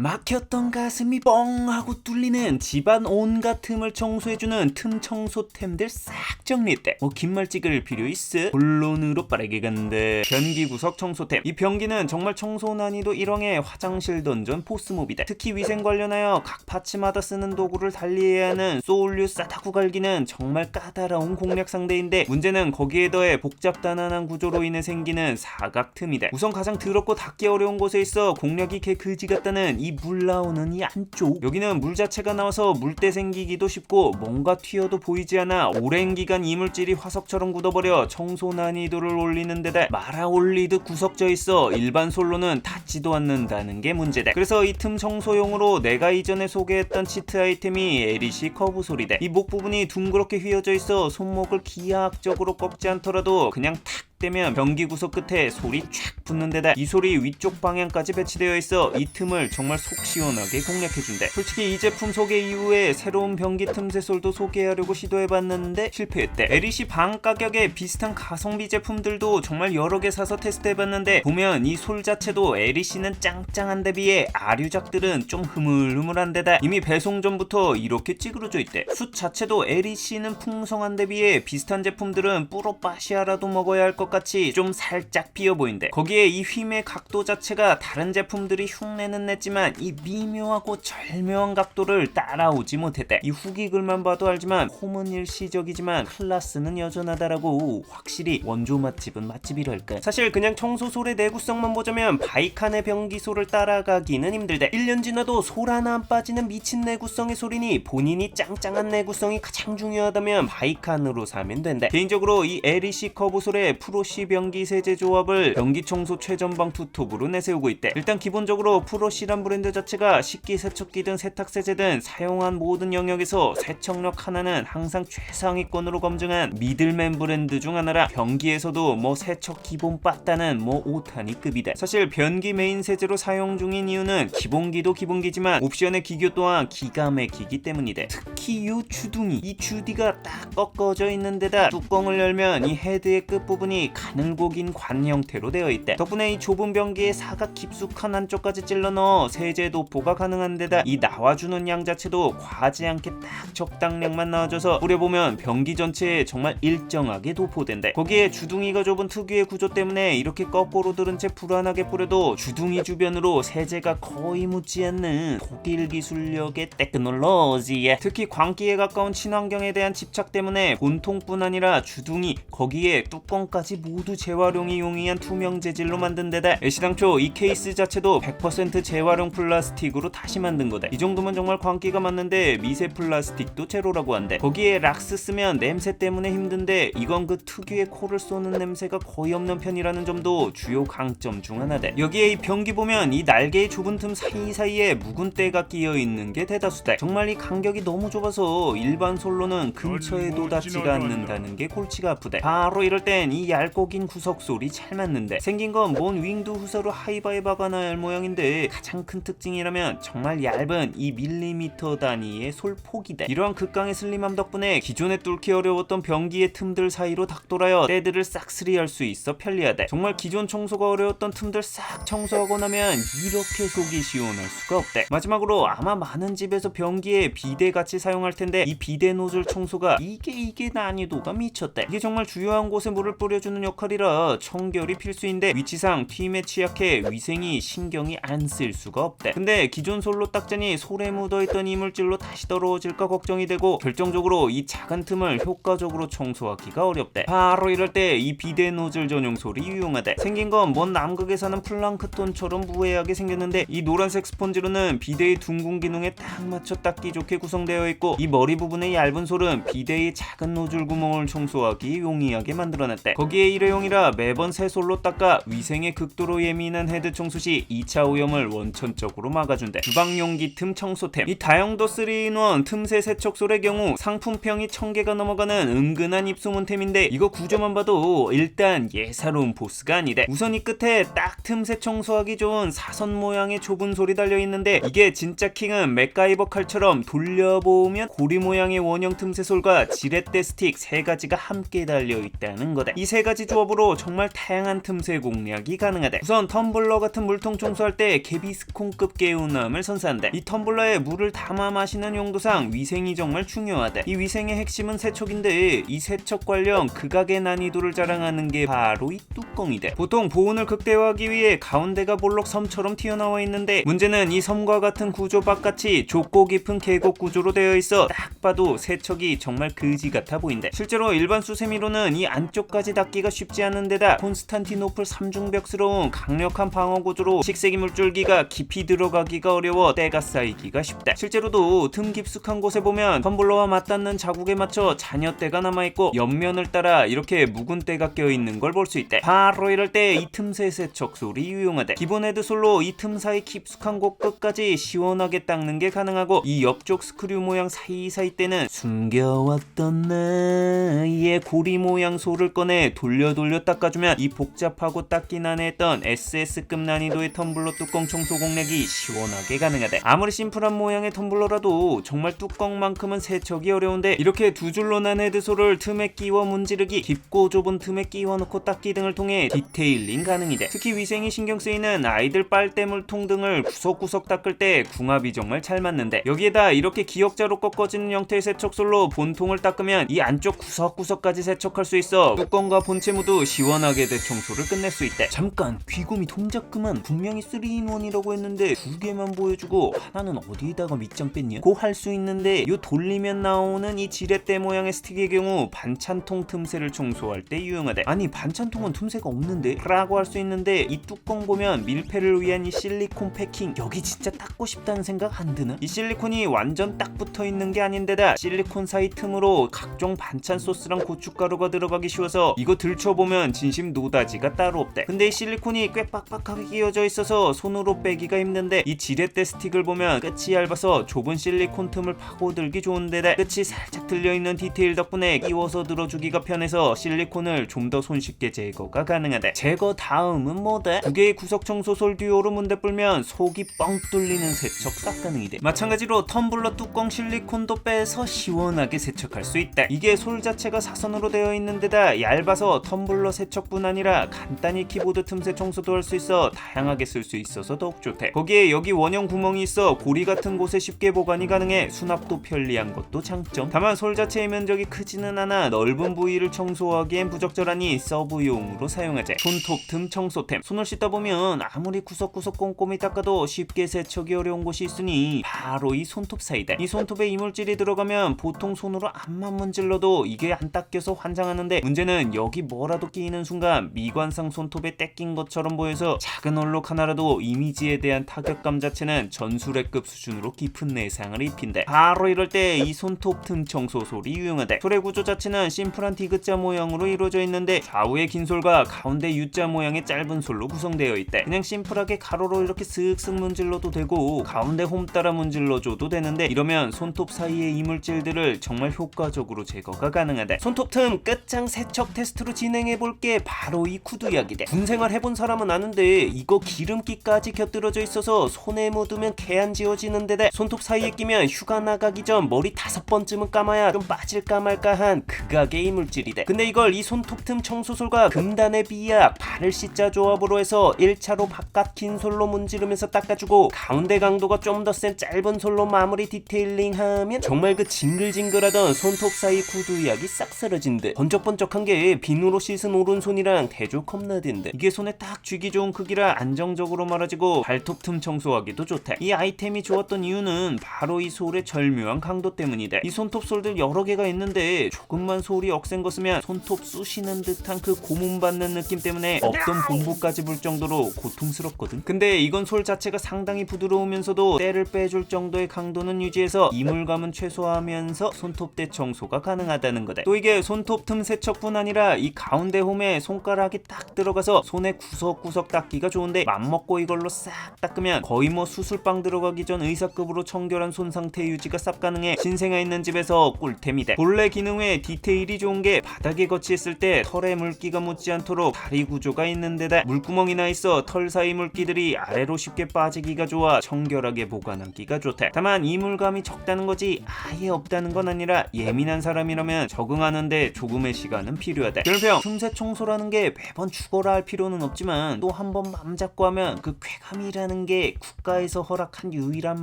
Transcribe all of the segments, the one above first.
막혔던 가슴이 뻥 하고 뚫리는 집안 온갖 틈을 청소해주는 틈 청소템들 싹 정리했대. 긴 말 찍을 필요 있어? 본론으로 빠르게 간대. 변기 구석 청소템. 이 변기는 정말 청소 난이도 1왕의 화장실 던전 보스몹이다. 특히 위생 관련하여 각 파츠마다 쓰는 도구를 달리해야 하는 소울류 싸다구 갈기는 정말 까다로운 공략 상대인데, 문제는 거기에 더해 복잡단단한 구조로 인해 생기는 사각 틈이다. 우선 가장 더럽고 닫기 어려운 곳에 있어 공략이 개 그지 같다는 이 물 나오는 이 안쪽, 여기는 물 자체가 나와서 물때 생기기도 쉽고 뭔가 튀어도 보이지 않아 오랜 기간 이물질이 화석처럼 굳어버려 청소 난이도를 올리는 데다 말아 올리듯 구석져 있어 일반 솔로는 닿지도 않는다는 게 문제다. 그래서 이 틈 청소용으로 내가 이전에 소개했던 치트 아이템이 에리시 커브솔이다. 이 목 부분이 둥그렇게 휘어져 있어 손목을 기하학적으로 꺾지 않더라도 그냥 탁 되면 변기 구석 끝에 솔이 쫙 붙는 데다 이 솔이 위쪽 방향까지 배치되어 있어 이 틈을 정말 속 시원하게 공략해준대. 솔직히 이 제품 소개 이후에 새로운 변기 틈새 솔도 소개하려고 시도해봤는데 실패했대. 에리시 반 가격에 비슷한 가성비 제품들도 정말 여러 개 사서 테스트해봤는데, 보면 이 솔 자체도 에리시는 짱짱한 데 비해 아류작들은 좀 흐물흐물한 데다 이미 배송 전부터 이렇게 찌그러져 있대. 숯 자체도 에리시는 풍성한 데 비해 비슷한 제품들은 뿌로빠시아라도 먹어야 할 것 같이 좀 살짝 비어 보인대. 거기에 이 휨의 각도 자체가 다른 제품들이 흉내는 냈지만 이 미묘하고 절묘한 각도를 따라오지 못했대. 이 후기 글만 봐도 알지만 홈은 일시적이지만 클라스는 여전하다라고. 확실히 원조 맛집은 맛집이랄까. 사실 그냥 청소솔의 내구성만 보자면 바이칸의 변기솔을 따라가기는 힘들대. 1년 지나도 솔 하나 안 빠지는 미친 내구성의 솔이니 본인이 짱짱한 내구성이 가장 중요하다면 바이칸으로 사면 된대. 개인적으로 이 에리시 커브솔의 프로시 변기 세제 조합을 변기 청소 최전방 투톱으로 내세우고 있대. 일단 기본적으로 프로시란 브랜드 자체가 식기, 세척기든 세탁세제든 사용한 모든 영역에서 세척력 하나는 항상 최상위권으로 검증한 미들맨 브랜드 중 하나라. 변기에서도 세척 기본 빠따는 5탄이 급이다. 사실 변기 메인 세제로 사용 중인 이유는 기본기도 기본기지만 옵션의 기교 또한 기가 막히기 때문이다. 특히 이 주둥이, 이 주디가 딱 꺾어져 있는 데다 뚜껑을 열면 이 헤드의 끝부분이 가늘고 긴 관 형태로 되어 있대. 덕분에 이 좁은 변기에 사각 깊숙한 한쪽까지 찔러 넣어 세제 도포가 가능한 데다 이 나와주는 양 자체도 과하지 않게 딱 적당량만 나와줘서 뿌려보면 변기 전체에 정말 일정하게 도포된대. 거기에 주둥이가 좁은 특유의 구조 때문에 이렇게 거꾸로 들은 채 불안하게 뿌려도 주둥이 주변으로 세제가 거의 묻지 않는 독일 기술력의 테크놀로지에, 특히 광기에 가까운 친환경에 대한 집착 때문에 본통뿐 아니라 주둥이, 거기에 뚜껑까지 모두 재활용이 용이한 투명 재질로 만든 데다 애시당초 이 케이스 자체도 100% 재활용 플라스틱으로 다시 만든 거다. 이 정도면 정말 광기가 맞는데 미세 플라스틱도 제로라고 한대. 거기에 락스 쓰면 냄새 때문에 힘든데 이건 그 특유의 코를 쏘는 냄새가 거의 없는 편이라는 점도 주요 강점 중 하나다. 여기에 이 변기 보면 이 날개의 좁은 틈 사이사이에 묵은 때가 끼어 있는 게 대다수다. 정말 이 간격이 너무 좁아서 일반 솔로는 근처에도 닿지가 않는다는 게 골치가 아프다. 바로 이럴 땐 이 얇고 긴 구석 솔이 잘 맞는데, 생긴 건 뭔 윙도 후사로 하이바이바가 나야 할 모양인데 가장 큰 특징이라면 정말 얇은 이 밀리미터 단위의 솔 폭이다. 이러한 극강의 슬림함 덕분에 기존에 뚫기 어려웠던 변기의 틈들 사이로 닥돌하여 때들을 싹쓸이할 수 있어 편리하다. 정말 기존 청소가 어려웠던 틈들 싹 청소하고 나면 이렇게 속이 시원할 수가 없다. 마지막으로 아마 많은 집에서 변기에 비데 같이 사용할 텐데 이 비데 노즐 청소가 이게 난이도가 미쳤다. 이게 정말 주요한 곳에 물을 뿌려주는 역할이라 청결이 필수인데 위치상 튀임에 취약해 위생이 신경이 안 쓸 수가 없대. 근데 기존 솔로 닦자니 솔에 묻어있던 이물질로 다시 더러워질까 걱정이 되고 결정적으로 이 작은 틈을 효과적으로 청소하기가 어렵대. 바로 이럴 때 이 비데 노즐 전용 솔이 유용하대. 생긴 건 먼 남극에 사는 플랑크톤처럼 무해하게 생겼는데 이 노란색 스펀지로는 비데의 둥근 기능에 딱 맞춰 닦기 좋게 구성되어 있고, 이 머리 부분의 얇은 솔은 비데의 작은 노즐 구멍을 청소하기 용이하게 만들어놨대. 거기에 일회용이라 매번 새 솔로 닦아 위생에 극도로 예민한 헤드 청소 시 2차 오염을 원천적으로 막아준대. 주방용기 틈 청소템. 이 다용도 3-in-1 틈새 세척솔의 경우 상품평이 1000개가 넘어가는 은근한 입소문템인데, 이거 구조만 봐도 일단 예사로운 보스가 아니래. 우선 이 끝에 딱 틈새 청소하기 좋은 사선 모양의 좁은 솔이 달려있는데, 이게 진짜 킹은 맥가이버 칼처럼 돌려보면 고리 모양의 원형 틈새 솔과 지렛대 스틱 3가지가 함께 달려있다는 거다. 이 3가지 14가지 조합으로 정말 다양한 틈새 공략이 가능하대. 우선 텀블러 같은 물통 청소할 때 개비스콘급 개운함을 선사한대. 이 텀블러에 물을 담아 마시는 용도상 위생이 정말 중요하대. 이 위생의 핵심은 세척인데 이 세척 관련 극악의 난이도를 자랑하는 게 바로 이 뚜껑이대. 보통 보온을 극대화하기 위해 가운데가 볼록 섬처럼 튀어나와 있는데 문제는 이 섬과 같은 구조 바깥이 좁고 깊은 계곡 구조로 되어 있어 딱 봐도 세척이 정말 그지 같아 보인대. 실제로 일반 수세미로는 이 안쪽까지 닿기가 쉽지 않은 데다 콘스탄티노플 삼중벽스러운 강력한 방어 구조로 식세기 물줄기가 깊이 들어가기가 어려워 때가 쌓이기가 쉽다. 실제로도 틈 깊숙한 곳에 보면 텀블러와 맞닿는 자국에 맞춰 잔여때가 남아있고 옆면을 따라 이렇게 묵은 때가 껴있는 걸 볼 수 있대. 바로 이럴 때 이 틈새 세척술이 유용하대. 기본 헤드솔로 이 틈 사이 깊숙한 곳 끝까지 시원하게 닦는 게 가능하고 이 옆쪽 스크류 모양 사이사이 때는 숨겨왔던 나의 고리 모양 솔을 꺼내 돌려 닦아주면 이 복잡하고 닦기 난해했던 SS급 난이도의 텀블러 뚜껑 청소 공략이 시원하게 가능하대. 아무리 심플한 모양의 텀블러라도 정말 뚜껑만큼은 세척이 어려운데 이렇게 두 줄로 난 헤드솔을 틈에 끼워 문지르기, 깊고 좁은 틈에 끼워놓고 닦기 등을 통해 디테일링 가능이돼. 특히 위생이 신경 쓰이는 아이들 빨대물통 등을 구석구석 닦을 때 궁합이 정말 잘 맞는데 여기에다 이렇게 기역자로 꺾어지는 형태의 세척솔로 본통을 닦으면 이 안쪽 구석구석까지 세척할 수 있어 뚜껑과 본체 모두 시원하게 대청소를 끝낼 수 있대. 잠깐 귀곰이 동작 그만. 분명히 3-in-1이라고 했는데 두 개만 보여주고 하나는 어디에다가 밑장 뺐냐? 고 할 수 있는데 요 돌리면 나오는 이 지렛대 모양의 스틱의 경우 반찬통 틈새를 청소할 때 유용하대. 아니 반찬통은 틈새가 없는데? 라고 할 수 있는데 이 뚜껑 보면 밀폐를 위한 이 실리콘 패킹 여기 진짜 닦고 싶다는 생각 안 드나? 이 실리콘이 완전 딱 붙어있는 게 아닌데다 실리콘 사이 틈으로 각종 반찬 소스랑 고춧가루가 들어가기 쉬워서 이거 들춰보면 진심 노다지가 따로 없대. 근데 이 실리콘이 꽤 빡빡하게 끼워져 있어서 손으로 빼기가 힘든데 이 지렛대 스틱을 보면 끝이 얇아서 좁은 실리콘 틈을 파고들기 좋은데다 끝이 살짝 들려있는 디테일 덕분에 끼워서 들어주기가 편해서 실리콘을 좀 더 손쉽게 제거가 가능하대. 제거 다음은 뭐다? 두 개의 구석 청소솔 듀오로 문대 불면 속이 뻥 뚫리는 세척 싹 가능이대. 마찬가지로 텀블러 뚜껑 실리콘도 빼서 시원하게 세척할 수 있다. 이게 솔 자체가 사선으로 되어 있는 데다 얇아서 텀블러 세척뿐 아니라 간단히 키보드 틈새 청소도 할 수 있어 다양하게 쓸 수 있어서 더욱 좋대. 거기에 여기 원형 구멍이 있어 고리 같은 곳에 쉽게 보관이 가능해 수납도 편리한 것도 장점. 다만 솔 자체의 면적이 크지는 않아 넓은 부위를 청소하기엔 부적절하니 서브용으로 사용하재. 손톱 틈 청소템. 손을 씻다 보면 아무리 구석구석 꼼꼼히 닦아도 쉽게 세척이 어려운 곳이 있으니 바로 이 손톱 사이다. 이 손톱에 이물질이 들어가면 보통 손으로 앞만 문질러도 이게 안 닦여서 환장하는데 문제는 여기 뭐라도 끼이는 순간 미관상 손톱에 떼낀 것처럼 보여서 작은 얼룩 하나라도 이미지에 대한 타격감 자체는 전술회급 수준으로 깊은 내상을 입힌대. 바로 이럴 때 이 손톱 틈 청소솔이 유용하대. 솔의 구조 자체는 심플한 디귿자 모양으로 이루어져 있는데 좌우의 긴 솔과 가운데 U자 모양의 짧은 솔로 구성되어 있대. 그냥 심플하게 가로로 이렇게 슥슥 문질러도 되고 가운데 홈 따라 문질러줘도 되는데 이러면 손톱 사이의 이물질들을 정말 효과적으로 제거가 가능하대. 손톱 틈 끝장 세척 테스트로 진행해볼게. 바로 이 쿠드약이대. 군생활 해본 사람은 아는데 이거 기름기까지 곁들여져 있어서 손에 묻으면 개 안 지워지는 데다 손톱 사이에 끼면 휴가 나가기 전 머리 5번쯤은 감아야 좀 빠질까 말까한 극악의 이물질이대. 근데 이걸 이 손톱 틈 청소솔과 금단의 비약, 바를 C자 조합으로 해서 1차로 바깥 긴 솔로 문지르면서 닦아주고 가운데 강도가 좀 더 센 짧은 솔로 마무리 디테일링하면 정말 그 징글징글하던 손톱 사이 구두약이 싹 사라진 듯. 번쩍번쩍한 게 비누로 씻은 오른손이랑 대조 겁나딘데 이게 손에 딱 쥐기 좋은 크기라 안정적으로 말아지고 발톱 틈 청소하기도 좋대. 이 아이템이 좋았던 이유는 바로 이 솔의 절묘한 강도 때문이대. 이 손톱 솔들 여러 개가 있는데 조금만 솔이 억센 거 쓰면 손톱 쑤시는 듯한 그 고문받는 느낌 때문에 없던 본보까지 불 정도로 고통스럽거든. 근데 이건 솔 자체가 상당히 부드러우면서도 때를 빼줄 정도의 강도는 유지해서 이물감은 최소화하면서 손톱대 청소가 가능하다는 거다. 또 이게 손톱 틈 세척뿐 아니라 이 가운데 홈에 손가락이 딱 들어가서 손에 구석구석 닦기가 좋은데 맘먹고 이걸로 싹 닦으면 거의 뭐 수술방 들어가기 전 의사급으로 청결한 손 상태 유지가 쌉 가능해 신생아 있는 집에서 꿀템이다. 본래 기능 외에 디테일이 좋은 게 바닥에 거치했을 때 털에 물기가 묻지 않도록 다리 구조가 있는 데다 물구멍이 나 있어 털 사이 물기들이 아래로 쉽게 빠지기가 좋아 청결하게 보관하기가 좋다. 다만 이물감이 적다는 거지 아예 없다는 건 아니라 예민한 사람이라면 적응하는데 조금의 시간은 필요하다. 별 별평. 틈새 청소라는 게 매번 죽어라 할 필요는 없지만 또 한 번 맘 잡고 하면 그 쾌감이라는 게 국가에서 허락한 유일한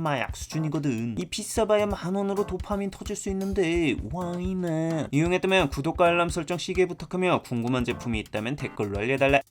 마약 수준이거든. 이 비싸봐야 10,000원으로 도파민 터질 수 있는데 why not? 이용했다면 구독과 알람 설정 시계 부탁하며 궁금한 제품이 있다면 댓글로 알려달래.